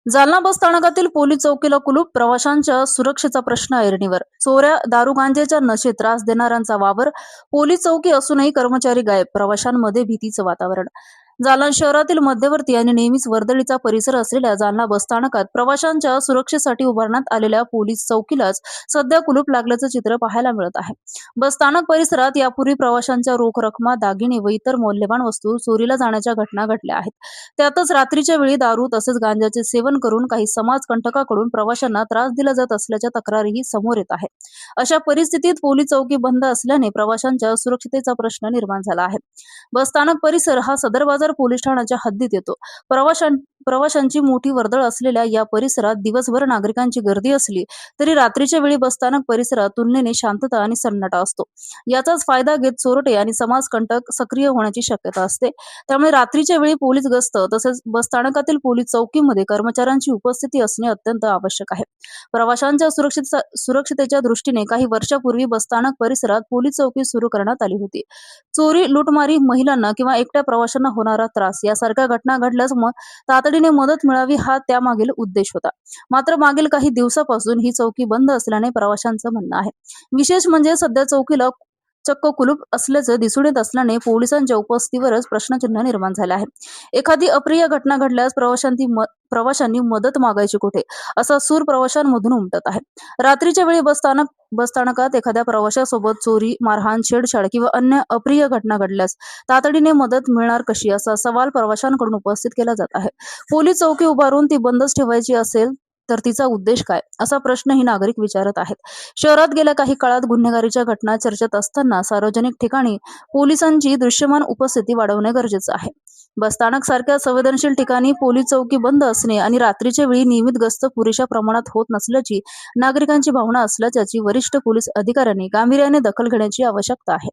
जालना बस स्थानकातील पोलीस चौकीला कुलूप, प्रवाशांच्या सुरक्षेचा प्रश्न ऐरणीवर. चोऱ्या, दारू गांजेच्या नशेत त्रास देणाऱ्यांचा वावर. पोलीस चौकी असूनही कर्मचारी गायब, प्रवाशांमध्ये भीतीचं वातावरण. जालना शहरातील मध्यवर्ती आणि नेहमीच वर्दळीचा परिसर असलेल्या जालना बसस्थानकात प्रवाशांच्या सुरक्षेसाठी उभारण्यात आलेल्या पोलीस चौकीलाच सध्या कुलूप लागल्याचं चित्र पाहायला मिळत आहे. बसस्थानक परिसरात यापूर्वी प्रवाशांच्या रोख रकमा, दागिने व इतर मौल्यवान वस्तू चोरीला जाण्याच्या घटना घडल्या आहेत. त्यातच रात्रीच्या वेळी दारू तसेच गांजाचे सेवन करून काही समाजकंटकाकडून प्रवाशांना त्रास दिला जात असल्याच्या तक्रारीही समोर येत आहेत. अशा परिस्थितीत पोलीस चौकी बंद असल्याने प्रवाशांच्या सुरक्षिततेचा प्रश्न निर्माण झाला आहे. बसस्थानक परिसर हा सदर बाजार पोलीस ठाण्याच्या हद्दीत येतो. प्रवाशांची मोठी वर्दळ असलेल्या या परिसरात दिवसभर नागरिकांची गर्दी असली तरी रात्रीच्या वेळी बसस्थानक परिसरात तुलनेने शांतता आणि सन्नाटा असतो. याचाच फायदा घेत चोरटे आणि समाजकंटक सक्रिय होण्याची शक्यता असते. त्यामुळे रात्रीच्या वेळी पोलीस गस्त तसेच बसस्थानकातील पोलीस चौकीमध्ये कर्मचाऱ्यांची उपस्थिती असणे अत्यंत आवश्यक आहे. प्रवाशांच्या सुरक्षितेच्या दृष्टीने काही वर्षापूर्वी बसस्थानक परिसरात पोलीस चौकी सुरू करण्यात आली होती. चोरी, लूटमारी, महिलांना किंवा एकट्या प्रवाशांना होणारा त्रास यासारख्या घटना घडल्यास तातडीने मदत मिळावी हा त्यामागील उद्देश होता. मात्र मागील काही दिवसापासून ही चौकी बंद असल्याने प्रवाशांचं म्हणणं आहे. विशेष म्हणजे सध्या चौकीला चक्क कुलूप असल्याचं दिसून येत असल्याने पोलिसांच्या उपस्थितीवरच प्रश्नचिन्ह निर्माण झाले आहे. एखादी अप्रिय घटना घडल्यास प्रवाशांनी मदत मागायची कुठे, असा सूर प्रवाशांमधून उमटत आहे. रात्रीच्या वेळी बसस्थानकात एखाद्या प्रवाशासोबत चोरी, मारहाण, छेडछाड किंवा अन्य अप्रिय घटना घडल्यास तातडीने मदत मिळणार कशी, असा सवाल प्रवाशांकडून उपस्थित केला जात आहे. पोलीस चौकी उभारून ती बंदच ठेवायची असेल तर तिचा उद्देश काय, असा प्रश्नही नागरिक विचारत आहेत. शहरात गेल्या काही काळात गुन्हेगारीच्या घटना चर्चेत असताना सार्वजनिक ठिकाणी पोलिसांची दृश्यमान उपस्थिती वाढवणे गरजेचं आहे. बसस्थानक सारख्या संवेदनशील ठिकाणी पोलीस चौकी बंद असणे आणि रात्रीच्या वेळी नियमित गस्त पुरेशा प्रमाणात होत नसल्याची नागरिकांची भावना असल्याची वरिष्ठ पोलीस अधिकाऱ्यांनी गांभीर्याने दखल घेण्याची आवश्यकता आहे.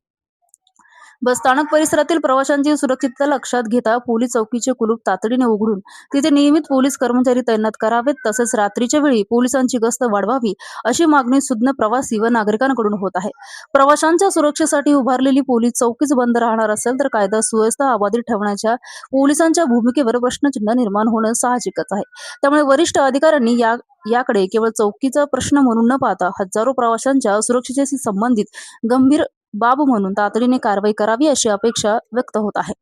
बसस्थानक परिसरातील प्रवाशांची सुरक्षितता लक्षात घेता पोलीस चौकीचे कुलूप तातडीने उघडून तिथे नियमित पोलीस कर्मचारी तैनात करावेत. तसेच रात्रीच्या वेळी पोलिसांची गस्त वाढवावी अशी मागणी सुज्ञ प्रवासी व नागरिकांकडून होत आहे. प्रवाशांच्या सुरक्षेसाठी उभारलेली पोलीस चौकीच बंद राहणार असेल तर कायदा सुव्यवस्था अबाधित ठेवण्याच्या पोलिसांच्या भूमिकेवर प्रश्नचिन्ह निर्माण होणं साहजिकच आहे. त्यामुळे वरिष्ठ अधिकाऱ्यांनी याकडे केवळ चौकीचा प्रश्न म्हणून न पाहता हजारो प्रवाशांच्या सुरक्षेशी संबंधित गंभीर बाब म्हणून तातडीने कारवाई करावी अशी अपेक्षा व्यक्त होत आहे.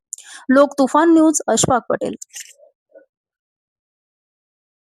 लोक तुफान न्यूज, अशफाक पटेल.